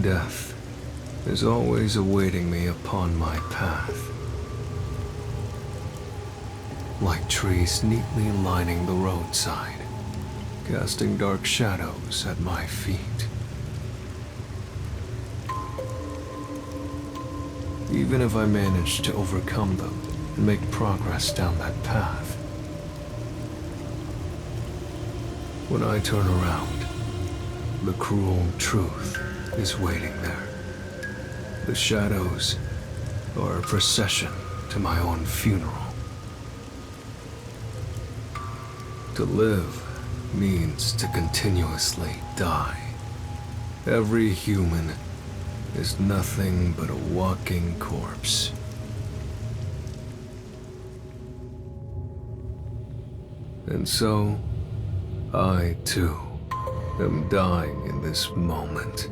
Death is always awaiting me upon my path. Like trees neatly lining the roadside, casting dark shadows at my feet. Even if I manage to overcome them and make progress down that path, when I turn around, the cruel truth is waiting there. The shadows are a procession to my own funeral. To live means to continuously die. Every human is nothing but a walking corpse. And so, I too am dying in this moment.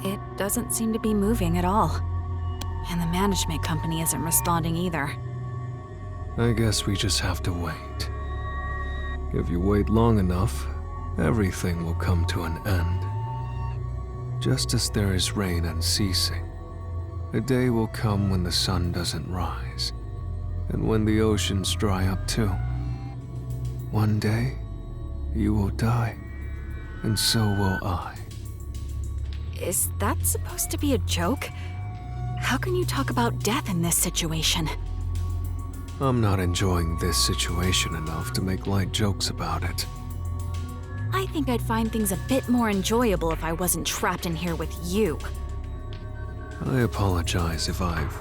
It doesn't seem to be moving at all. And the management company isn't responding either. I guess we just have to wait. If you wait long enough, everything will come to an end. Just as there is rain unceasing, a day will come when the sun doesn't rise, and when the oceans dry up too. One day, you will die, and so will I. Is that supposed to be a joke? How can you talk about death in this situation? I'm not enjoying this situation enough to make light jokes about it. I think I'd find things a bit more enjoyable if I wasn't trapped in here with you. I apologize if I've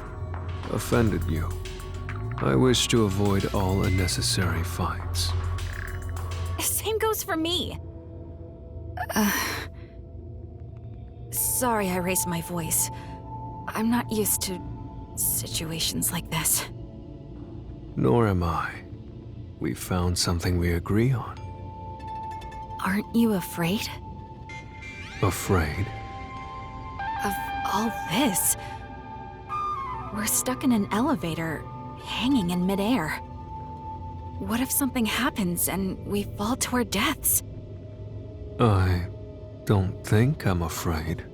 offended you. I wish to avoid all unnecessary fights. Same goes for me. Sorry I raised my voice. I'm not used to situations like this. Nor am I. We found something we agree on. Aren't you afraid Afraid? of all this? We're stuck in an elevator, hanging in midair. What if something happens and we fall to our deaths? I don't think I'm afraid.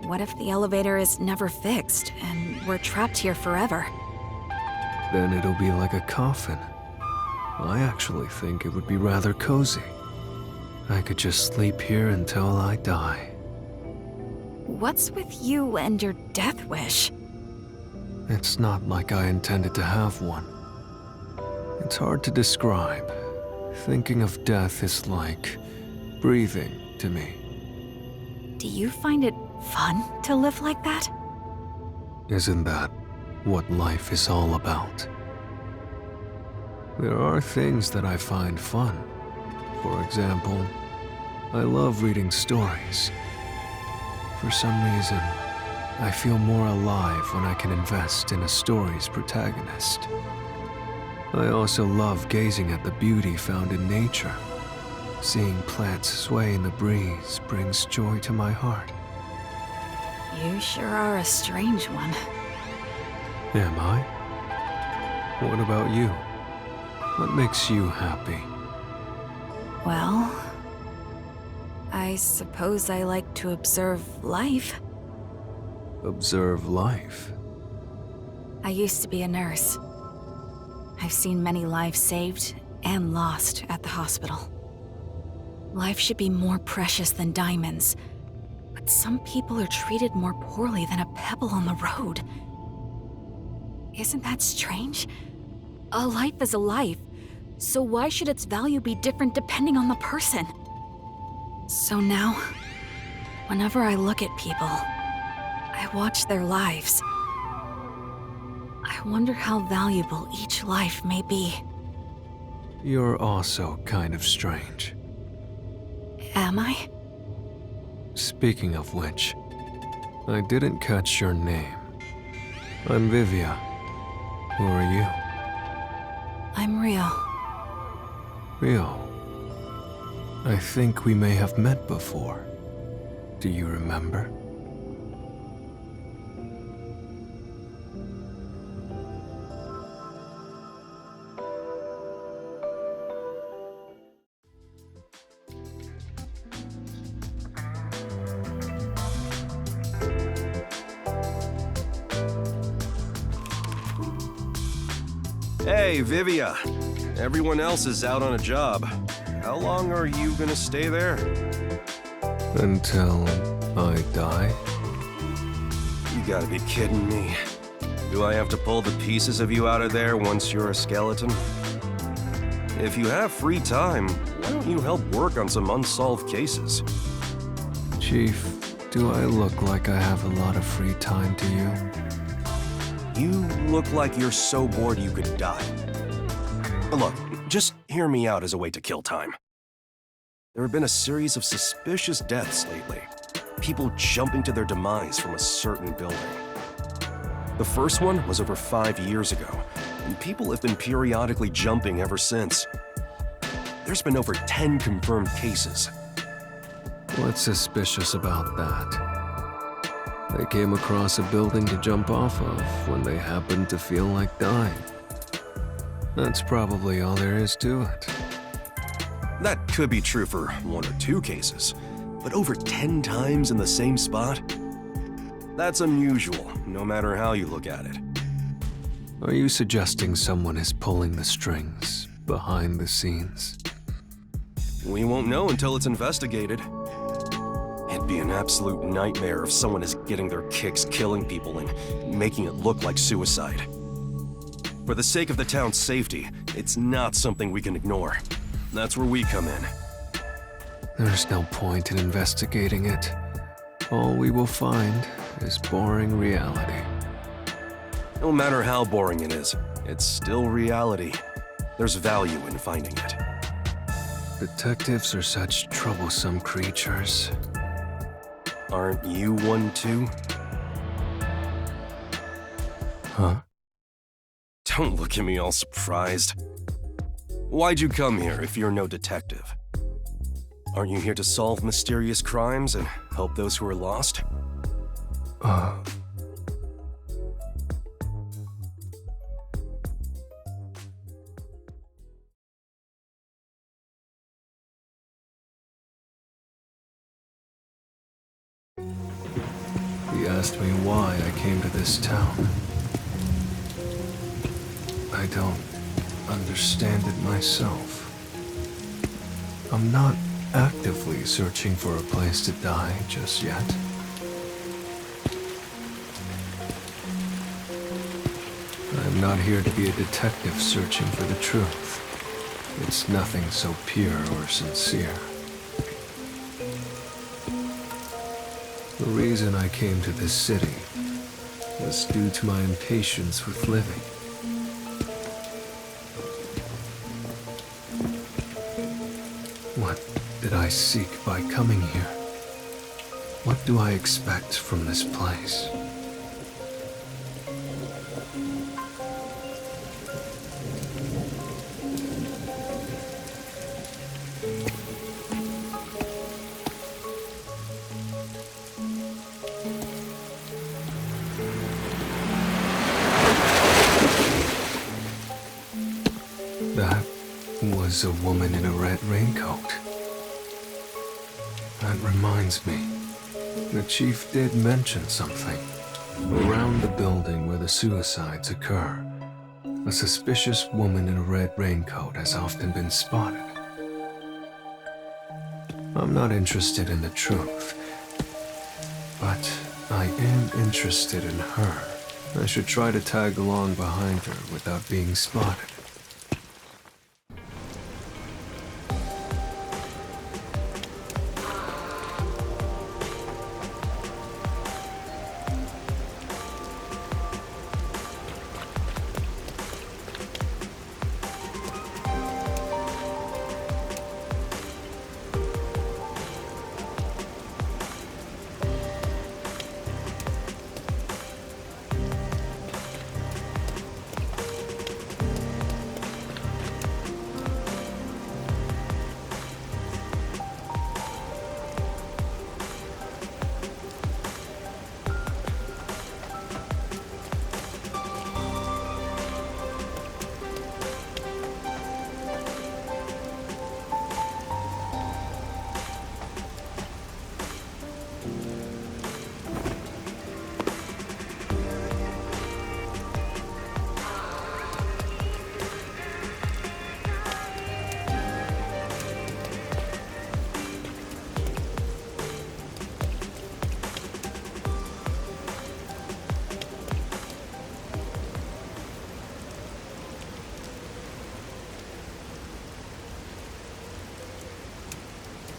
What if the elevator is never fixed and we're trapped here forever? Then it'll be like a coffin. I actually think it would be rather cozy. I could just sleep here until I die. What's with you and your death wish? It's not like I intended to have one. It's hard to describe. Thinking of death is like breathing to me. Do you find it fun to live like that? Isn't that what life is all about? There are things that I find fun. For example, I love reading stories. For some reason, I feel more alive when I can invest in a story's protagonist. I also love gazing at the beauty found in nature. Seeing plants sway in the breeze brings joy to my heart. You sure are a strange one. Am I? What about you? What makes you happy? Well, I suppose I like to observe life. Observe life. I used to be a nurse. I've seen many lives saved and lost at the hospital. Life should be more precious than diamonds, but some people are treated more poorly than a pebble on the road. Isn't that strange? A life is a life, so why should its value be different depending on the person? So now, whenever I look at people, I watch their lives. I wonder how valuable each life may be. You're also kind of strange. Am I? Speaking of which, I didn't catch your name. I'm Vivia. Who are you? I'm Rio. Rio, I think we may have met before. Do you remember? Hey, Vivia. Everyone else is out on a job. How long are you gonna stay there? Until I die? You gotta be kidding me. Do I have to pull the pieces of you out of there once you're a skeleton? If you have free time, why don't you help work on some unsolved cases? Chief, do I look like I have a lot of free time to you? You look like you're so bored you could die. Look, just hear me out as a way to kill time. There have been a series of suspicious deaths lately. People jumping to their demise from a certain building. The first one was over 5 years ago, and people have been periodically jumping ever since. There's been over 10 confirmed cases. What's suspicious about that? They came across a building to jump off of when they happened to feel like dying. That's probably all there is to it. That could be true for 1 or 2 cases, but over 10 times in the same spot? That's unusual, no matter how you look at it. Are you suggesting someone is pulling the strings behind the scenes? We won't know until it's investigated. It'd be an absolute nightmare if someone is getting their kicks killing people and making it look like suicide. For the sake of the town's safety, it's not something we can ignore. That's where we come in. There's no point in investigating it. All we will find is boring reality. No matter how boring it is, it's still reality. There's value in finding it. Detectives are such troublesome creatures. Aren't you one too? Huh? Don't look at me all surprised. Why'd you come here if you're no detective? Aren't you here to solve mysterious crimes and help those who are lost? He asked me why I came to this town. I don't understand it myself. I'm not actively searching for a place to die just yet. I'm not here to be a detective searching for the truth. It's nothing so pure or sincere. The reason I came to this city was due to my impatience with living. What did I seek by coming here? What do I expect from this place? That was a woman in a red raincoat. That reminds me, the chief did mention something. Around the building where the suicides occur, a suspicious woman in a red raincoat has often been spotted. I'm not interested in the truth, but I am interested in her. I should try to tag along behind her without being spotted.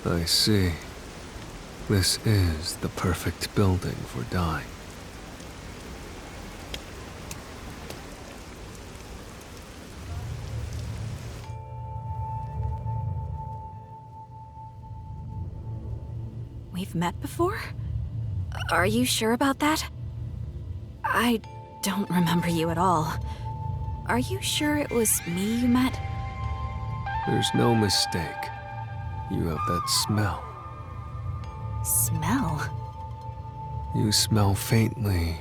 I see. This is the perfect building for dying. We've met before? Are you sure about that? I don't remember you at all. Are you sure it was me you met? There's no mistake. You have that smell. Smell? You smell faintly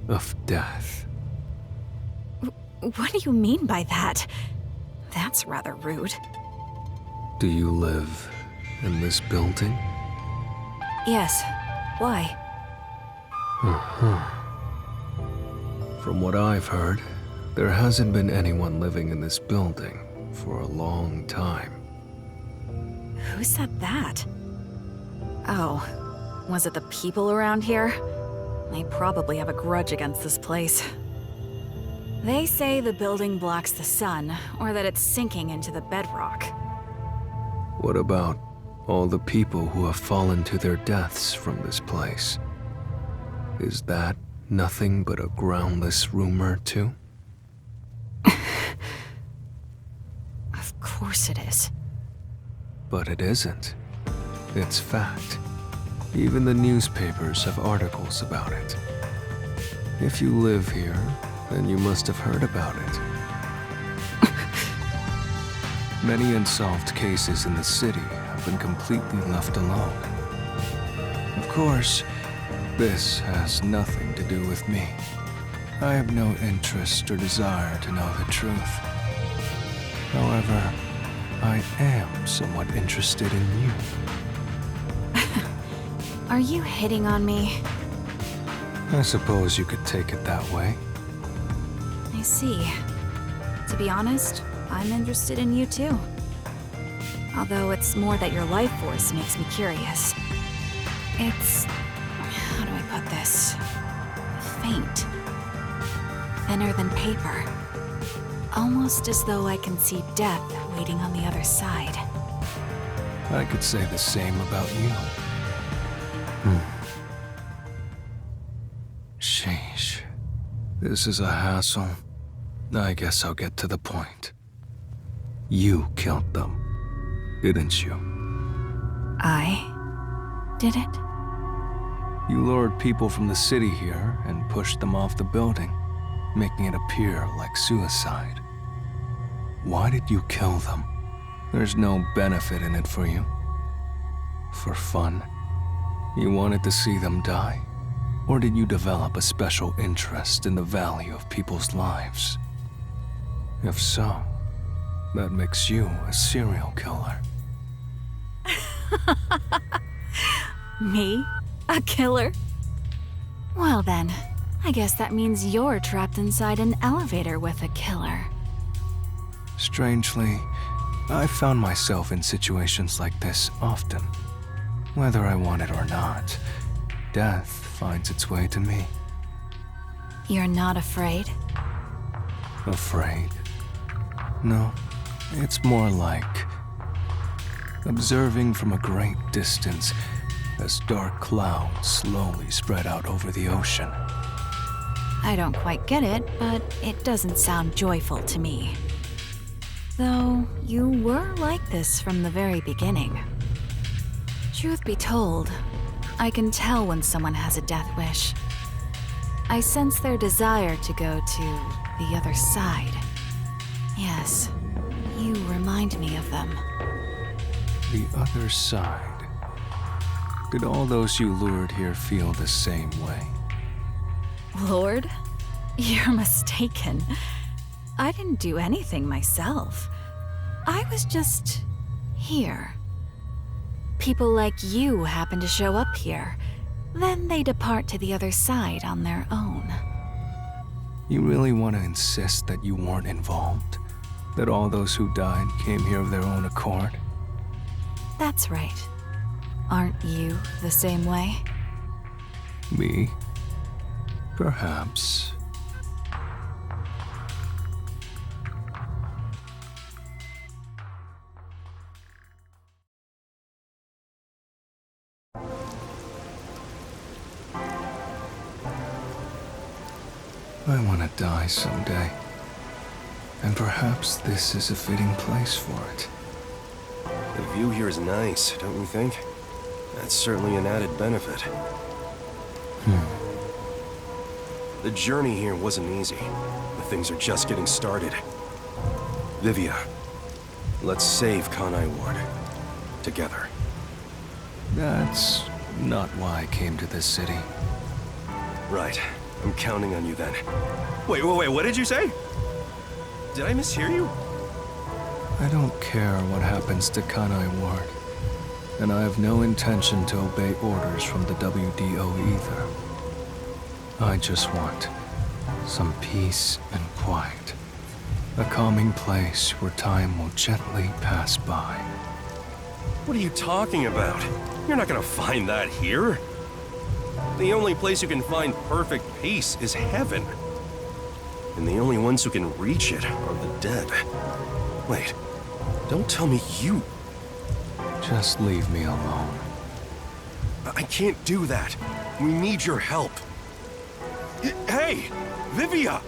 of death. What do you mean by that? That's rather rude. Do you live in this building? Yes. Why? From what I've heard, there hasn't been anyone living in this building for a long time. Who said that? Oh, was it the people around here? They probably have a grudge against this place. They say the building blocks the sun, or that it's sinking into the bedrock. What about all the people who have fallen to their deaths from this place? Is that nothing but a groundless rumor, too? Of course it is. But it isn't. It's fact. Even the newspapers have articles about it. If you live here, then you must have heard about it. Many unsolved cases in the city have been completely left alone. Of course, this has nothing to do with me. I have no interest or desire to know the truth. However, I am somewhat interested in you. Are you hitting on me? I suppose you could take it that way. I see. To be honest, I'm interested in you too. Although it's more that your life force makes me curious. It's... how do I put this? Faint. Thinner than paper. Almost as though I can see death waiting on the other side. I could say the same about you. Sheesh. This is a hassle. I guess I'll get to the point. You killed them, didn't you? I did it? You lured people from the city here and pushed them off the building, making it appear like suicide. Why did you kill them? There's no benefit in it for you. For fun? You wanted to see them die? Or did you develop a special interest in the value of people's lives? If so, that makes you a serial killer. Me? A killer? Well then, I guess that means you're trapped inside an elevator with a killer. Strangely, I've found myself in situations like this often. Whether I want it or not, death finds its way to me. You're not afraid? Afraid? No, it's more like observing from a great distance as dark clouds slowly spread out over the ocean. I don't quite get it, but it doesn't sound joyful to me. Though, you were like this from the very beginning. Truth be told, I can tell when someone has a death wish. I sense their desire to go to the other side. Yes, you remind me of them. The other side. Did all those you lured here feel the same way? Lord? You're mistaken. I didn't do anything myself. I was just here. People like you happen to show up here. Then they depart to the other side on their own. You really want to insist that you weren't involved? That all those who died came here of their own accord? That's right. Aren't you the same way? Me? Perhaps. I want to die someday. And perhaps this is a fitting place for it. The view here is nice, don't you think? That's certainly an added benefit. The journey here wasn't easy, but things are just getting started. Vivia, let's save Kanai Ward. Together. That's not why I came to this city. Right. I'm counting on you then. Wait, what did you say? Did I mishear you? I don't care what happens to Kanai Ward, and I have no intention to obey orders from the WDO either. I just want some peace and quiet. A calming place where time will gently pass by. What are you talking about? You're not gonna find that here. The only place you can find perfect peace is heaven. And the only ones who can reach it are the dead. Wait, don't tell me you... Just leave me alone. I can't do that. We need your help. Hey, Vivia!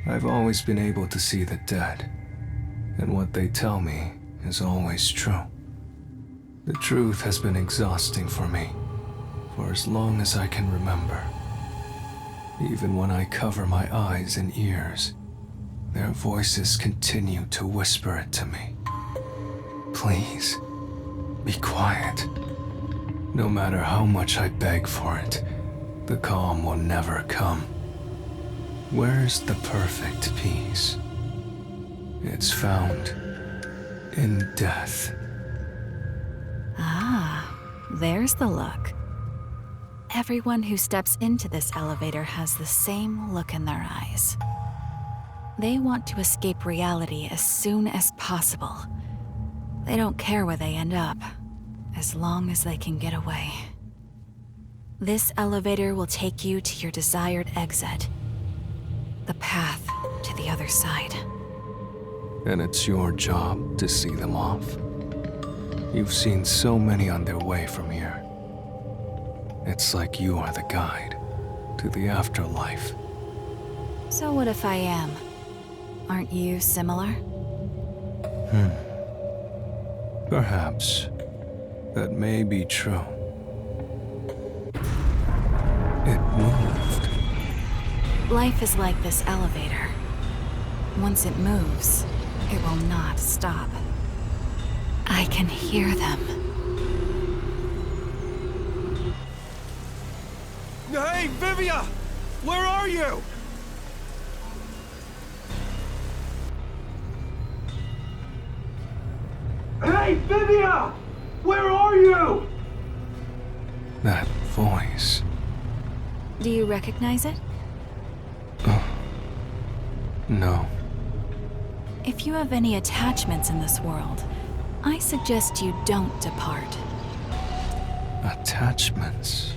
I've always been able to see the dead, and what they tell me is always true. The truth has been exhausting for me, for as long as I can remember. Even when I cover my eyes and ears, their voices continue to whisper it to me. Please, be quiet. No matter how much I beg for it, the calm will never come. Where's the perfect peace? It's found in death. Ah, there's the look. Everyone who steps into this elevator has the same look in their eyes. They want to escape reality as soon as possible. They don't care where they end up, as long as they can get away. This elevator will take you to your desired exit. The path to the other side. And it's your job to see them off. You've seen so many on their way from here. It's like you are the guide to the afterlife. So what if I am? Aren't you similar? Perhaps. That may be true. It moved. Life is like this elevator. Once it moves, it will not stop. I can hear them. Hey, Vivia! Where are you? Hey, Vivia! Where are you? That voice. Do you recognize it? No. If you have any attachments in this world, I suggest you don't depart. Attachments.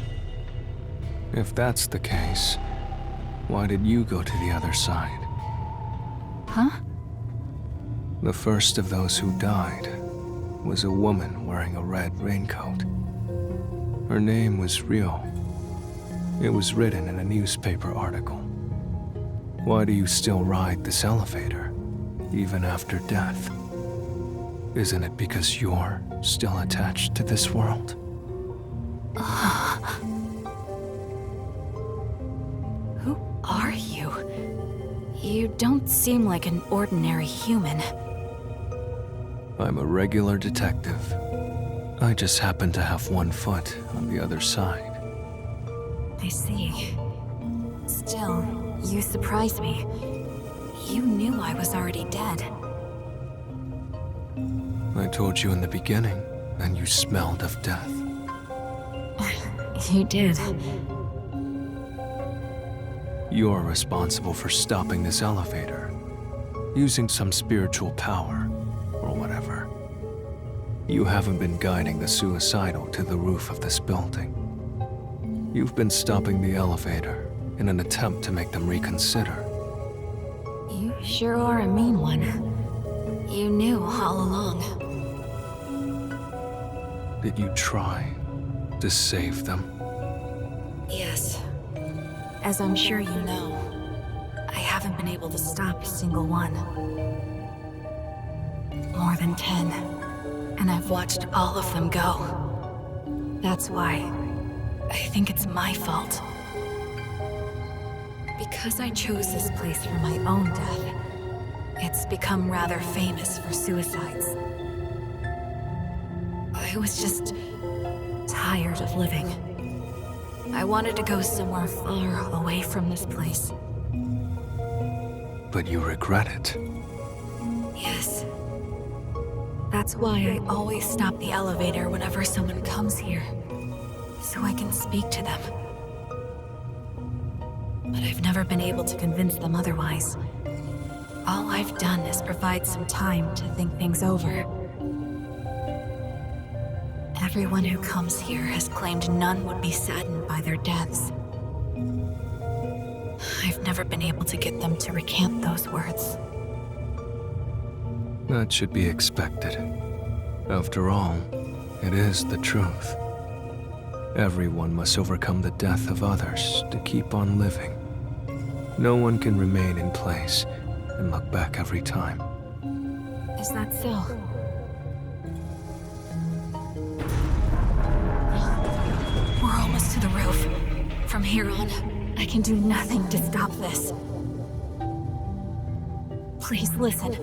If that's the case, why did you go to the other side? Huh? The first of those who died was a woman wearing a red raincoat. Her name was Rio. It was written in a newspaper article. Why do you still ride this elevator, even after death? Isn't it because you're still attached to this world? Who are you? You don't seem like an ordinary human. I'm a regular detective. I just happen to have one foot on the other side. I see. Still, you surprised me. You knew I was already dead. I told you in the beginning, and you smelled of death. You did. You're responsible for stopping this elevator, using some spiritual power, or whatever. You haven't been guiding the suicidal to the roof of this building. You've been stopping the elevator in an attempt to make them reconsider. You sure are a mean one. You knew all along. Did you try to save them? Yes. As I'm sure you know, I haven't been able to stop a single one. More than 10. And I've watched all of them go. That's why I think it's my fault. Because I chose this place for my own death, it's become rather famous for suicides. I was just tired of living. I wanted to go somewhere far away from this place. But you regret it. Yes. That's why I always stop the elevator whenever someone comes here, so I can speak to them. But I've never been able to convince them otherwise. All I've done is provide some time to think things over. Everyone who comes here has claimed none would be saddened by their deaths. I've never been able to get them to recant those words. That should be expected. After all, it is the truth. Everyone must overcome the death of others to keep on living. No one can remain in place and look back every time. Is that so? We're almost to the roof. From here on, I can do nothing to stop this. Please listen.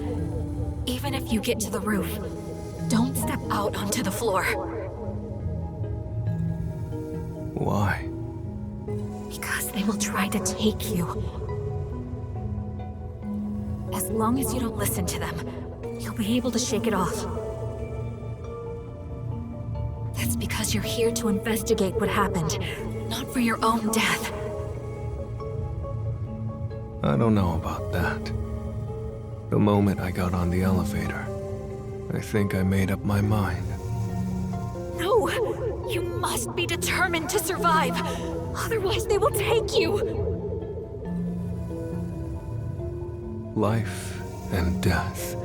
Even if you get to the roof, don't step out onto the floor. Why? Because they will try to take you. As long as you don't listen to them, you'll be able to shake it off. That's because you're here to investigate what happened, not for your own death. I don't know about that. The moment I got on the elevator, I think I made up my mind. No! You must be determined to survive! Otherwise they will take you! Life and death.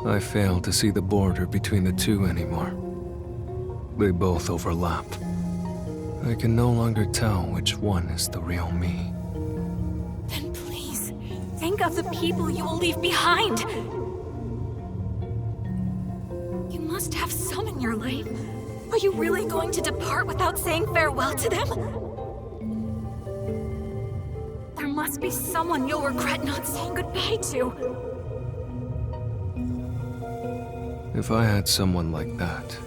I fail to see the border between the two anymore. They both overlap. I can no longer tell which one is the real me. Then please, think of the people you will leave behind! You must have some in your life. Are you really going to depart without saying farewell to them? There must be someone you'll regret not saying goodbye to. If I had someone like that,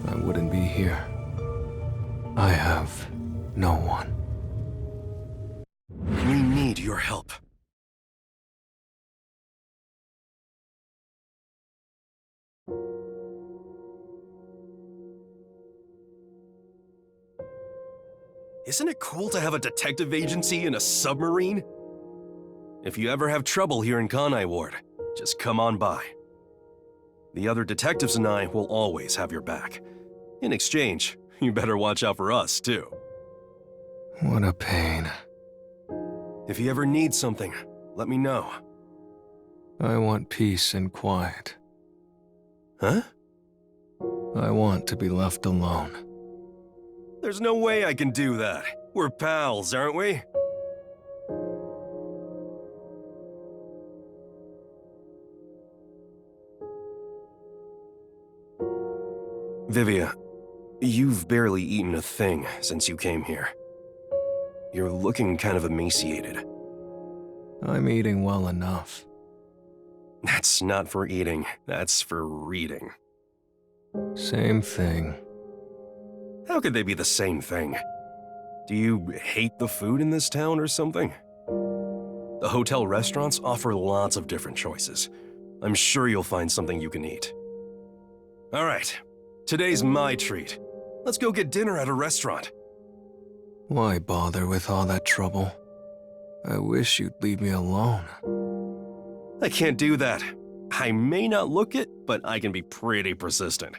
I wouldn't be here. I have no one. We need your help. Isn't it cool to have a detective agency in a submarine? If you ever have trouble here in Kanai Ward, just come on by. The other detectives and I will always have your back. In exchange, you better watch out for us, too. What a pain. If you ever need something, let me know. I want peace and quiet. Huh? I want to be left alone. There's no way I can do that. We're pals, aren't we? Vivia, you've barely eaten a thing since you came here. You're looking kind of emaciated. I'm eating well enough. That's not for eating, that's for reading. Same thing. How could they be the same thing? Do you hate the food in this town or something? The hotel restaurants offer lots of different choices. I'm sure you'll find something you can eat. All right, today's my treat. Let's go get dinner at a restaurant. Why bother with all that trouble? I wish you'd leave me alone. I can't do that. I may not look it, but I can be pretty persistent.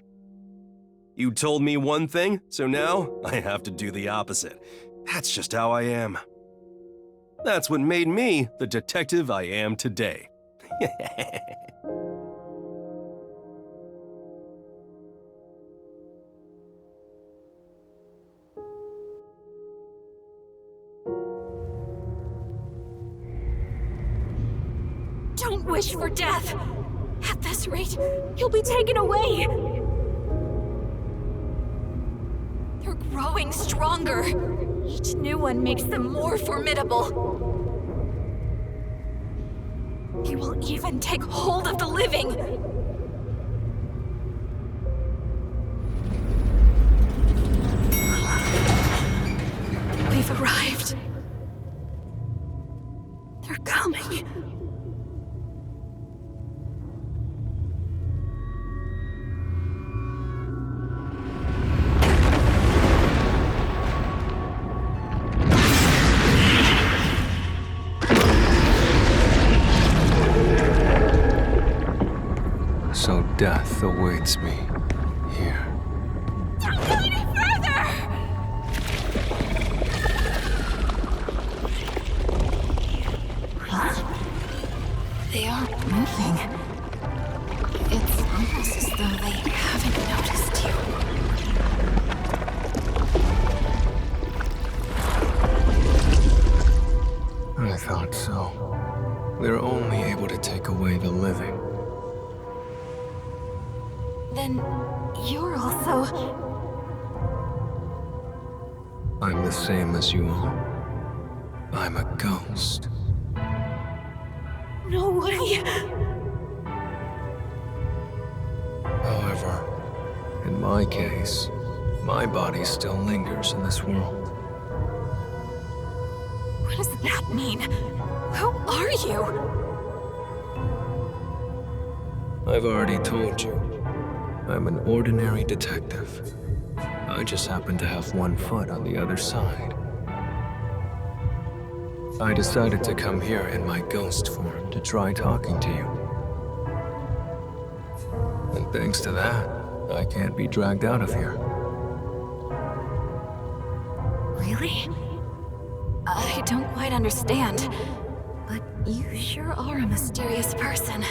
You told me one thing, so now I have to do the opposite. That's just how I am. That's what made me the detective I am today. Don't wish for death! At this rate, he'll be taken away! They're growing stronger. Each new one makes them more formidable. He will even take hold of the living. We've arrived. They're coming. So death awaits me here. Don't go any further! They aren't moving. It's almost as though they haven't noticed you. I thought so. They're only able to take away the living. Then you're also... I'm the same as you all. I'm a ghost. No way! However, in my case, my body still lingers in this world. What does that mean? Who are you? I've already told you. I'm an ordinary detective. I just happen to have one foot on the other side. I decided to come here in my ghost form to try talking to you. And thanks to that, I can't be dragged out of here. Really? I don't quite understand, but you sure are a mysterious person.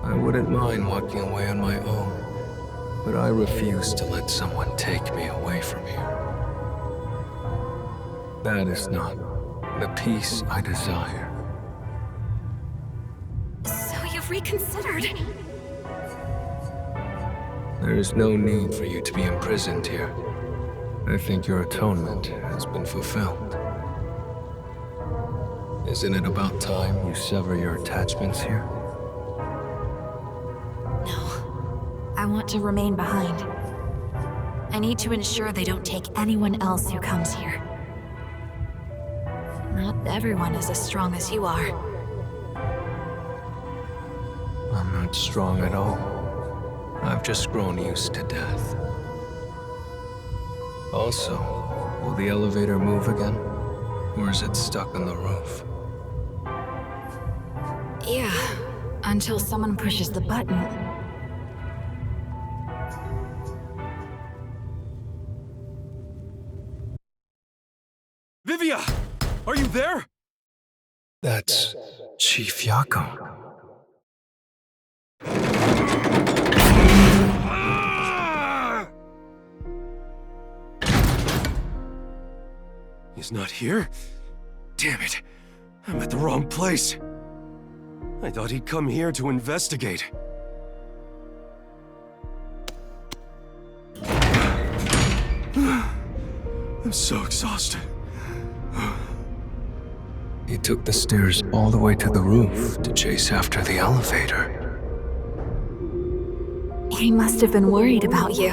I wouldn't mind walking away on my own, but I refuse to let someone take me away from here. That is not the peace I desire. So you've reconsidered? There is no need for you to be imprisoned here. I think your atonement has been fulfilled. Isn't it about time you sever your attachments here? No. I want to remain behind. I need to ensure they don't take anyone else who comes here. Not everyone is as strong as you are. I'm not strong at all. I've just grown used to death. Also, will the elevator move again? Or is it stuck on the roof? Yeah, until someone pushes the button. Vivia! Are you there? That's Chief Yako. He's not here? Damn it. I'm at the wrong place. I thought he'd come here to investigate. I'm so exhausted. He took the stairs all the way to the roof to chase after the elevator. He must have been worried about you.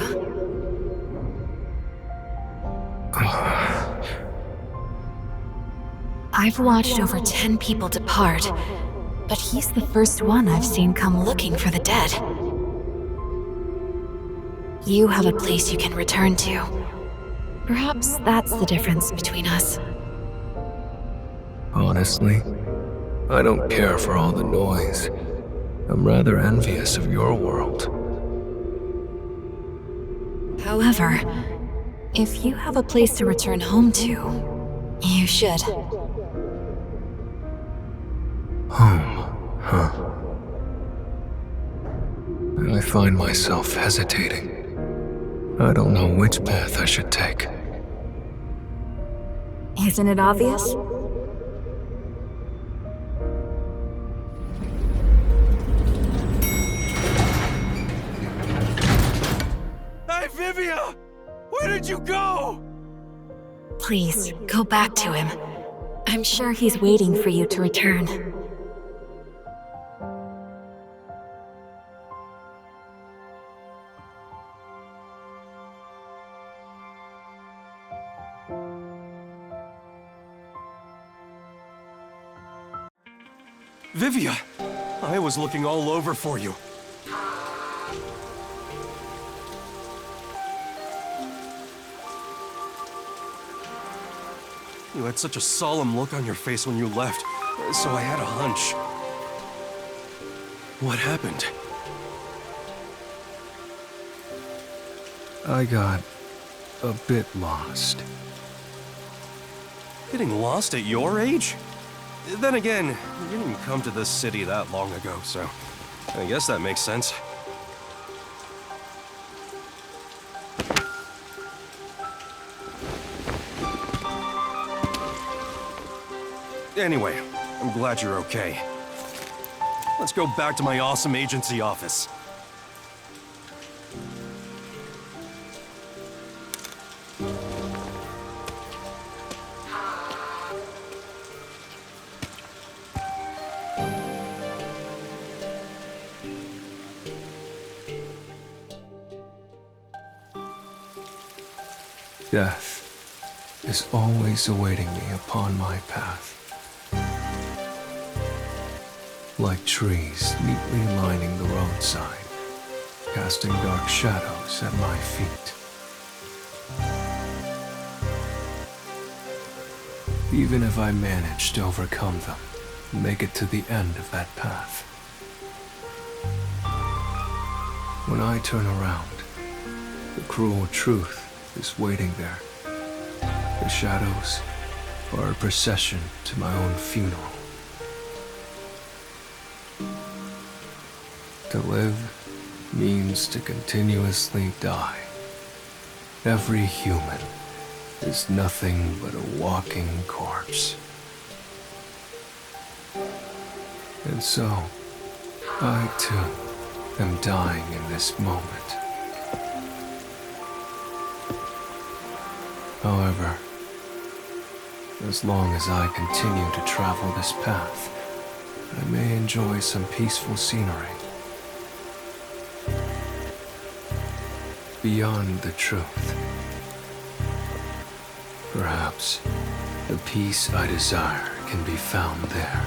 I've watched over 10 people depart, but he's the first one I've seen come looking for the dead. You have a place you can return to. Perhaps that's the difference between us. Honestly, I don't care for all the noise. I'm rather envious of your world. However, if you have a place to return home to, you should. Home, huh? I find myself hesitating. I don't know which path I should take. Isn't it obvious? Hey, Vivia! Where did you go? Please, go back to him. I'm sure he's waiting for you to return. Vivia! I was looking all over for you. You had such a solemn look on your face when you left, so I had a hunch. What happened? I got a bit lost. Getting lost at your age? Then again, you didn't come to this city that long ago, so I guess that makes sense. Anyway, I'm glad you're okay. Let's go back to my awesome agency office. Death is always awaiting me upon my path. Like trees neatly lining the roadside, casting dark shadows at my feet. Even if I manage to overcome them, and make it to the end of that path. When I turn around, the cruel truth is waiting there. The shadows are a procession to my own funeral. To live means to continuously die. Every human is nothing but a walking corpse. And so, I too am dying in this moment. However, as long as I continue to travel this path, I may enjoy some peaceful scenery. Beyond the truth. Perhaps the peace I desire can be found there.